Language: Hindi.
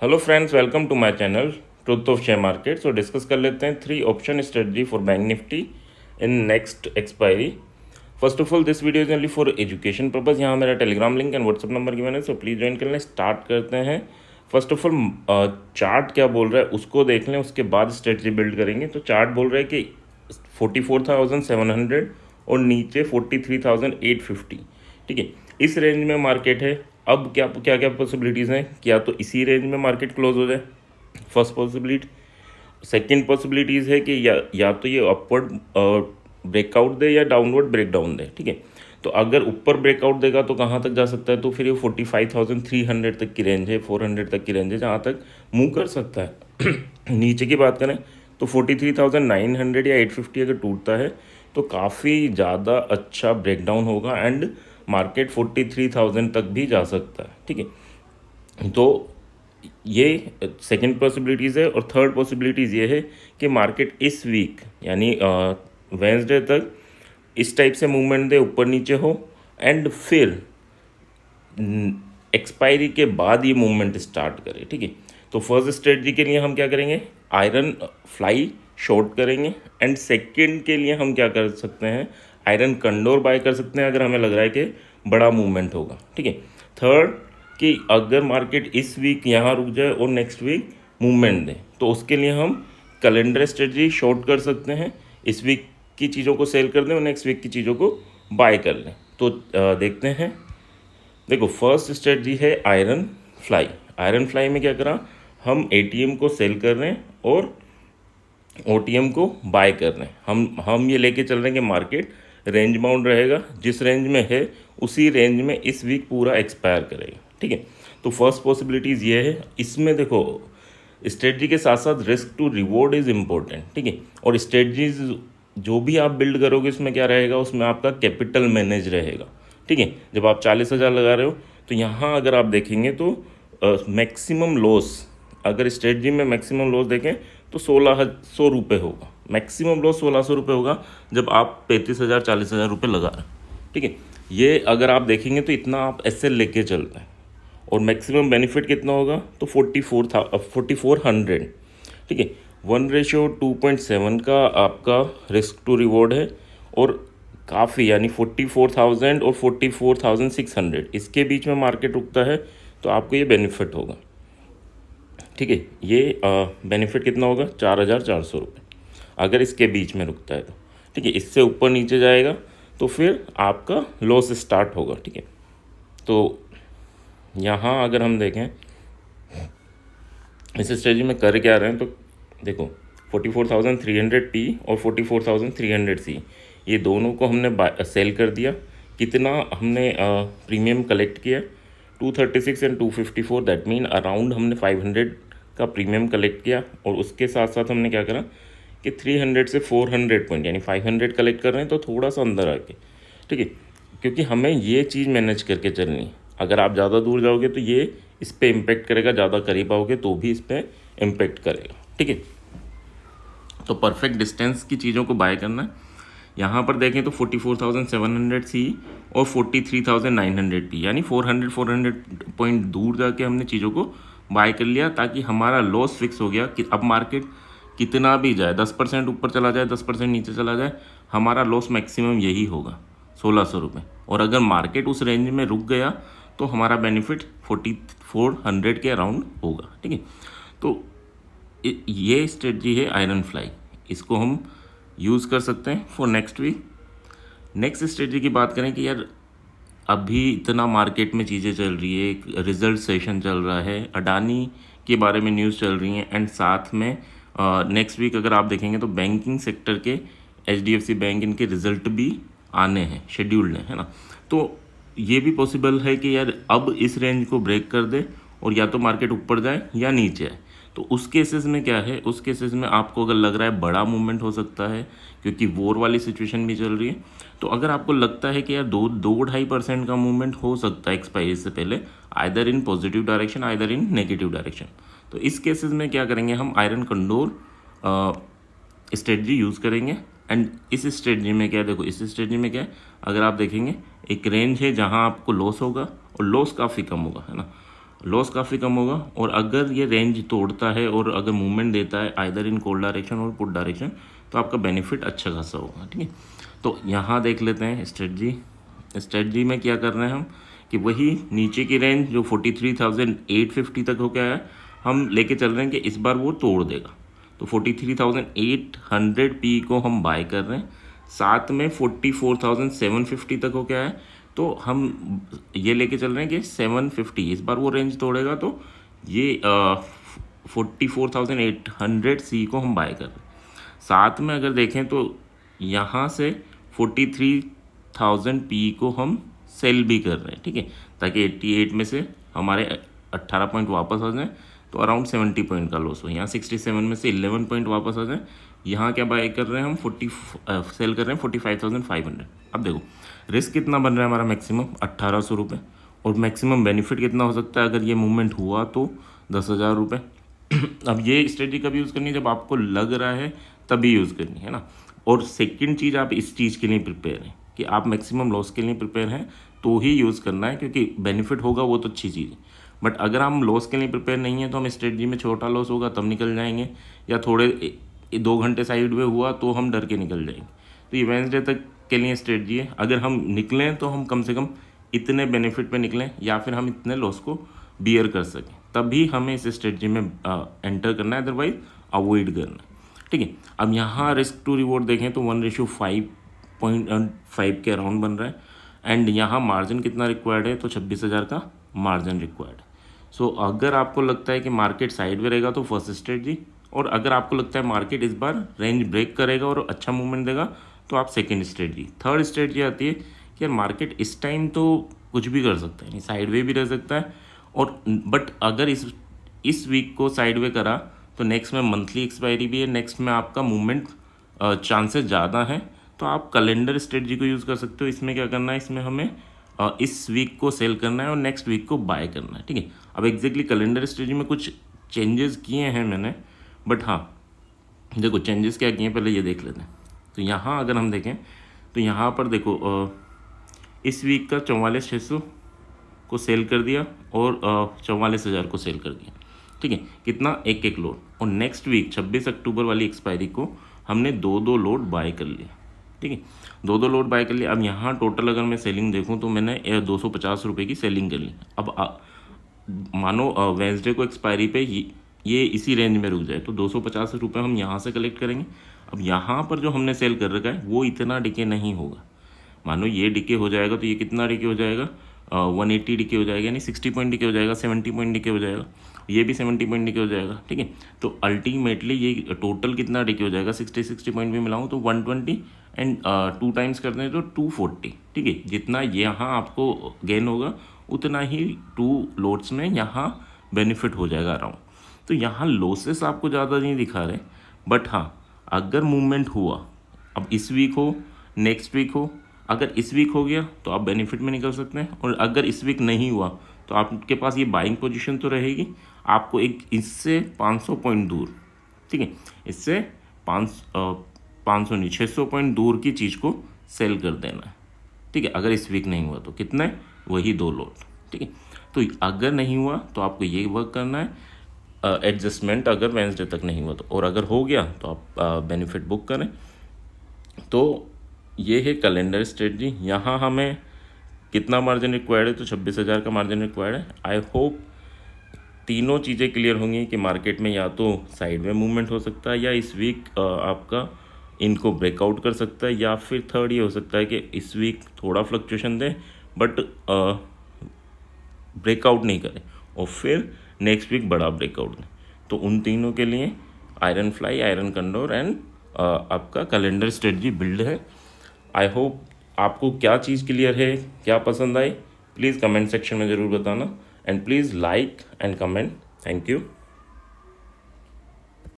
Hello friends, welcome to my channel truth of share market. So discuss कर लेते हैं 3 option strategy for Bank Nifty in next expiry. First of all, this video is only for education purpose. यहाँ मेरा Telegram link and WhatsApp number given है, सो प्लीज़ ज्वाइन कर लें। स्टार्ट करते हैं। फर्स्ट ऑफ ऑल, चार्ट क्या बोल रहा है उसको देख लें, उसके बाद स्ट्रेटजी बिल्ड करेंगे। तो चार्ट बोल रहा है कि 44,700 और नीचे 43,850। ठीक है, इस रेंज में मार्केट है। अब क्या क्या क्या पॉसिबिलिटीज़ हैं? क्या तो इसी रेंज में मार्केट क्लोज हो जाए, फर्स्ट पॉसिबिलिटी। सेकंड पॉसिबिलिटीज़ है कि या तो ये अपवर्ड ब्रेकआउट दे या डाउनवर्ड ब्रेकडाउन दे। ठीक है, तो अगर ऊपर ब्रेकआउट देगा तो कहाँ तक जा सकता है? तो फिर ये 45,300 तक की रेंज है, 400 तक की रेंज है, जहाँ तक मूव कर सकता है। नीचे की बात करें तो 43,900 या 850 अगर टूटता है तो काफ़ी ज़्यादा अच्छा ब्रेकडाउन होगा एंड मार्केट 43,000 तक भी जा सकता है। ठीक है, तो ये सेकंड पॉसिबिलिटीज़ है। और थर्ड पॉसिबिलिटीज़ ये है कि मार्केट इस वीक यानी वेंसडे तक इस टाइप से मूवमेंट दे, ऊपर नीचे हो, एंड फिर एक्सपायरी के बाद ये मूवमेंट स्टार्ट करे। ठीक है, तो फर्स्ट स्ट्रेटजी के लिए हम क्या करेंगे? आयरन फ्लाई शॉर्ट करेंगे। एंड सेकंड के लिए हम क्या कर सकते हैं? आयरन कंडोर बाय कर सकते हैं अगर हमें लग रहा है कि बड़ा मूवमेंट होगा। ठीक है, थर्ड कि अगर मार्केट इस वीक यहाँ रुक जाए और नेक्स्ट वीक मूवमेंट दे तो उसके लिए हम कैलेंडर स्ट्रेटजी शॉर्ट कर सकते हैं। इस वीक की चीज़ों को सेल कर दें और नेक्स्ट वीक की चीज़ों को बाय कर लें। तो देखते हैं। देखो, फर्स्ट स्ट्रेटजी है आयरन फ्लाई। आयरन फ्लाई में क्या करा? हम एटीएम को सेल कर रहे हैं और ओटीएम को बाय कर रहे हैं। हम ये लेके चल रहे हैं कि मार्केट रेंज बाउंड रहेगा, जिस रेंज में है उसी रेंज में इस वीक पूरा एक्सपायर करेगा। ठीक है, तो फर्स्ट पॉसिबिलिटीज़ ये है। इसमें देखो, स्ट्रेटजी के साथ साथ risk to reward is important. ठीक है, और स्ट्रेटजीज जो भी आप बिल्ड करोगे उसमें क्या रहेगा? उसमें आपका कैपिटल मैनेज रहेगा। ठीक है, जब आप 40,000 लगा रहे हो तो यहाँ अगर आप देखेंगे तो मैक्सिमम लॉस, अगर स्ट्रेटजी में मैक्सिमम लॉस देखें तो 1,600 रुपये होगा। मैक्सिमम लॉस 1,600 रुपये होगा जब आप 35,000 40,000 रुपये लगा रहे हैं। ठीक है, ये अगर आप देखेंगे तो इतना आप ऐसे लेके चलते हैं। और मैक्सिमम बेनिफिट कितना होगा? तो 4,400। ठीक है, 1:2.7 का आपका रिस्क टू रिवॉर्ड है। और काफ़ी यानी 44,000 और 44,600 इसके बीच में मार्केट रुकता है तो आपको ये बेनिफिट होगा। ठीक है, ये बेनिफिट कितना होगा? 4,400 रुपये अगर इसके बीच में रुकता है तो। ठीक है, इससे ऊपर नीचे जाएगा तो फिर आपका लॉस स्टार्ट होगा। ठीक है, तो यहाँ अगर हम देखें इस स्ट्रेटजी में कर क्या रहे हैं तो देखो, 44,300 पी और 44,300 सी, ये दोनों को हमने सेल कर दिया। कितना हमने प्रीमियम कलेक्ट किया? 236 एंड 254, दैट मीन अराउंड हमने 500 का प्रीमियम कलेक्ट किया। और उसके साथ साथ हमने क्या करा कि 300 से 400 पॉइंट यानी 500 कलेक्ट कर रहे हैं, तो थोड़ा सा अंदर आके। ठीक है, क्योंकि हमें ये चीज़ मैनेज करके चलनी है। अगर आप ज़्यादा दूर जाओगे तो ये इस पर इम्पेक्ट करेगा, ज़्यादा करीब आओगे तो भी इस पर इम्पेक्ट करेगा। ठीक है, तो परफेक्ट डिस्टेंस की चीज़ों को बाय करना है। यहाँ पर देखें तो 44,700 सी और 43,900 पी, यानी 400 पॉइंट दूर जाके हमने चीज़ों को बाय कर लिया, ताकि हमारा लॉस फिक्स हो गया कि अब मार्केट कितना भी जाए, 10% ऊपर चला जाए, 10% नीचे चला जाए, हमारा लॉस मैक्सिमम यही होगा, 1,600 रुपये। और अगर मार्केट उस रेंज में रुक गया तो हमारा बेनिफिट 4,400 के अराउंड होगा। ठीक है, तो ये स्ट्रेटजी है आयरन फ्लाई, इसको हम यूज़ कर सकते हैं for next week. Next strategy की बात करें कि यार अभी इतना मार्केट में चीज़ें चल रही है, रिजल्ट सेशन चल रहा है, अडानी के बारे में न्यूज़ चल रही हैं, एंड साथ में नेक्स्ट वीक अगर आप देखेंगे तो बैंकिंग सेक्टर के HDFC बैंक इनके रिजल्ट भी आने हैं, शेड्यूल्ड है ना। तो ये भी पॉसिबल है कि यार अब इस रेंज को ब्रेक कर दे और या तो मार्केट ऊपर जाए या नीचे आए। तो उस केसेस में क्या है? उस केसेस में आपको अगर लग रहा है बड़ा मूवमेंट हो सकता है, क्योंकि वॉर वाली सिचुएशन भी चल रही है, तो अगर आपको लगता है कि यार 2-2.5% का मूवमेंट हो सकता है एक्सपायरी से पहले, either in positive direction either in negative direction, तो इस केसेस में क्या करेंगे? हम आयरन कंडोर स्ट्रेटजी यूज़ करेंगे। एंड इस स्ट्रेटजी में क्या है? देखो, इस स्ट्रेटजी में क्या है, अगर आप देखेंगे एक रेंज है जहां आपको लॉस होगा और लॉस काफ़ी कम होगा, है ना। लॉस काफ़ी कम होगा। और अगर ये रेंज तोड़ता है और अगर मूवमेंट देता है आइदर इन कॉल डायरेक्शन और पुट डायरेक्शन, तो आपका बेनिफिट अच्छा खासा होगा। ठीक है, तो यहाँ देख लेते हैं स्ट्रेटजी में क्या कर रहे हैं हम कि वही नीचे की रेंज जो 43,850 तक हो गया है, हम लेके चल रहे हैं कि इस बार वो तोड़ देगा। तो 43,800 पी को हम बाय कर रहे हैं, साथ में 44,750 तक हो गया है, तो हम ये लेके चल रहे हैं कि 750 इस बार वो रेंज तोड़ेगा, तो ये 44,800 सी को हम बाय कर रहे हैं। साथ में अगर देखें तो यहाँ से 43,000 पी को हम सेल भी कर रहे हैं। ठीक है, ताकि 88 में से हमारे 18 पॉइंट वापस आ जाएं, तो अराउंड 70 पॉइंट का लॉस हो। यहाँ 67 में से 11 पॉइंट वापस आ जाएं। यहाँ क्या बाय कर रहे हैं हम सेल कर रहे हैं 45,500। अब देखो रिस्क कितना बन रहा है हमारा, मैक्सिमम 1,800 रुपये, और मैक्सिमम बेनिफिट कितना हो सकता है अगर ये मूवमेंट हुआ तो 10,000 रुपये। अब ये स्ट्रेटजी कब यूज़ करनी है, जब आपको लग रहा है तभी यूज़ करनी है ना। और सेकंड चीज़, आप इस चीज़ के लिए प्रिपेयर हैं कि आप मैक्सिमम लॉस के लिए प्रिपेयर हैं तो ही यूज़ करना है, क्योंकि बेनिफिट होगा वो तो अच्छी चीज़ है। बट अगर हम लॉस के लिए प्रिपेयर नहीं है तो हम स्ट्रेटजी में छोटा लॉस होगा तब निकल जाएंगे, या थोड़े 2 घंटे साइड में हुआ तो हम डर के निकल जाएंगे। तो ये वेंसडे तक के लिए स्ट्रेटजी है। अगर हम निकलें तो हम कम से कम इतने बेनिफिट पे निकलें, या फिर हम इतने लॉस को बियर कर सकें, तभी हमें इस स्ट्रेटजी में एंटर करना है, अदरवाइज अवॉइड करना है। ठीक है, अब यहाँ रिस्क टू रिवॉर्ड देखें तो 1:5.5 के अराउंड बन रहा है। एंड यहाँ मार्जिन कितना रिक्वायर्ड है, तो 26,000 का मार्जिन रिक्वायर्ड है। सो अगर आपको लगता है कि मार्केट साइड में रहेगा तो फर्स्ट स्ट्रेटजी, और अगर आपको लगता है मार्केट इस बार रेंज ब्रेक करेगा और अच्छा मूवमेंट देगा तो आप सेकेंड स्ट्रेटजी। थर्ड स्ट्रेटजी आती है कि यार मार्केट इस टाइम तो कुछ भी कर सकता है, साइड वे भी रह सकता है, और बट अगर इस वीक को साइड वे करा तो नेक्स्ट में मंथली एक्सपायरी भी है, नेक्स्ट में आपका मूवमेंट चांसेस ज़्यादा हैं, तो आप कैलेंडर स्ट्रेटजी को यूज़ कर सकते हो। इसमें क्या करना है, इसमें हमें इस वीक को सेल करना है और नेक्स्ट वीक को बाय करना है। ठीक है, अब एग्जैक्टली कैलेंडर स्ट्रेटजी में कुछ चेंजेस किए हैं मैंने, बट हाँ देखो चेंजेस क्या किए हैं पहले ये देख लेते हैं। तो यहाँ अगर हम देखें तो यहाँ पर देखो इस वीक का 44,600 को सेल कर दिया और 44,000 को सेल कर दिया। ठीक है, कितना, एक लोड। और नेक्स्ट वीक 26 अक्टूबर वाली एक्सपायरी को हमने 2 लोड बाय कर लिया। ठीक है, 2 लोड बाय कर लिया। अब यहाँ टोटल अगर मैं सेलिंग देखूँ तो मैंने 250 रुपये की सेलिंग कर ली। अब मानो वेंसडे को एक्सपायरी पे ये इसी रेंज में रुक जाए तो 250 रुपये हम यहाँ से कलेक्ट करेंगे। अब यहाँ पर जो हमने सेल कर रखा है वो इतना डिके नहीं होगा। मानो ये डिके हो जाएगा तो ये कितना डिके हो जाएगा, 180 डिके हो जाएगा, यानी 60 पॉइंट डिके हो जाएगा, 70 पॉइंट डिके हो जाएगा, ये भी 70 पॉइंट डिके हो जाएगा। ठीक है, तो अल्टीमेटली ये टोटल कितना डिके हो जाएगा, 60 पॉइंट भी मिलाऊँ तो 120 एंड 2 टाइम्स कर दें तो 240। ठीक है, जितना यहाँ आपको गेन होगा उतना ही 2 लोड्स में यहाँ बेनिफिट हो जाएगा अराउंड। तो यहाँ लॉसेस आपको ज़्यादा नहीं दिखा रहे, बट हाँ अगर मूवमेंट हुआ, अब इस वीक हो नेक्स्ट वीक हो, अगर इस वीक हो गया तो आप बेनिफिट में निकल सकते हैं, और अगर इस वीक नहीं हुआ तो आपके पास ये बाइंग पोजीशन तो रहेगी। आपको एक इससे 500 पॉइंट दूर, ठीक है, इससे 500 नहीं 600 पॉइंट दूर की चीज़ को सेल कर देना है। ठीक है, अगर इस वीक नहीं हुआ तो कितना है, वही 2 लोड। ठीक है, तो अगर नहीं हुआ तो आपको ये वर्क करना है, एडजस्टमेंट अगर वेंसडे तक नहीं हुआ तो, और अगर हो गया तो आप बेनिफिट बुक करें। तो ये है कैलेंडर स्ट्रेटजी। यहाँ हमें कितना मार्जिन रिक्वायर्ड है, तो 26,000 का मार्जिन रिक्वायर्ड है। आई होप तीनों चीज़ें क्लियर होंगी कि मार्केट में या तो साइड में मूवमेंट हो सकता है, या इस वीक आपका इनको ब्रेकआउट कर सकता है, या फिर थर्ड ये हो सकता है कि इस वीक थोड़ा फ्लक्चुएशन दे बट ब्रेकआउट नहीं करे, और फिर नेक्स्ट वीक बड़ा ब्रेकआउट दें। तो उन तीनों के लिए आयरन फ्लाई, आयरन कंडोर एंड आपका कैलेंडर स्ट्रेटजी बिल्ड है। आई होप आपको क्या चीज़ क्लियर है, क्या पसंद आई, प्लीज़ कमेंट सेक्शन में ज़रूर बताना, and please like and comment. Thank you.